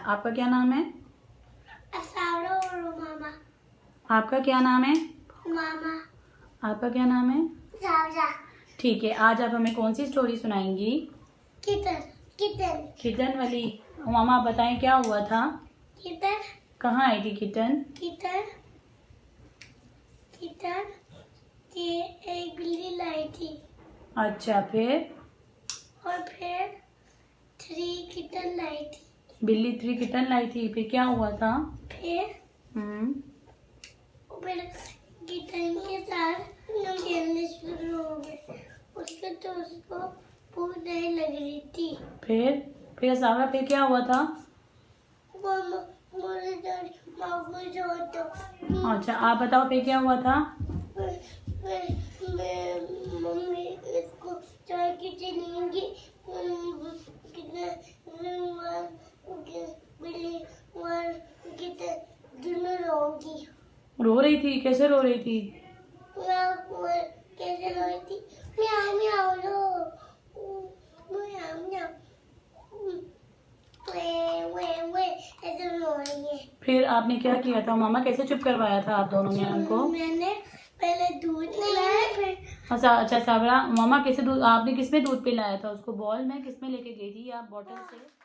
आपका क्या नाम है? असारो और मामा। आपका क्या नाम है? मामा। आपका क्या नाम है? सावजा। ठीक है, आज आप हमें कौन सी स्टोरी सुनाएंगी? किटन। किटन। किटन वाली। मामा आप बताएं क्या हुआ था? किटन। कहाँ आई थी किटन? किटन। किटन के एक बिल्ली लाई थी। अच्छा, फिर? और फिर 3 किटन लाई थी। बिल्ली 3 किटन लाई थी, फिर क्या हुआ था? फिर किटन के साथ खेलने शुरू हो गए। उसके तो उसको भूख नहीं लग रही थी। फिर सारा फिर क्या हुआ था? अच्छा, आप बताओ फिर क्या हुआ था? मम्मी इसको चाय की चलेंगी। दोनों रोगी। रो रही थी? कैसे रो रही थी? कैसे रो रही थी? म्याऊ म्याऊ लो। म्याऊ म्याऊ। ऐसे रो रही है। फिर आपने क्या किया था? मामा कैसे चुप करवाया था आप दोनों ने उनको? मैंने पहले दूध पिलाया फिर। अच्छा सावरा, मामा कैसे दूध, आपने किसमें दूध पिलाया था उसको? बॉल में किसमें लेके गई थी आप? बॉटल से?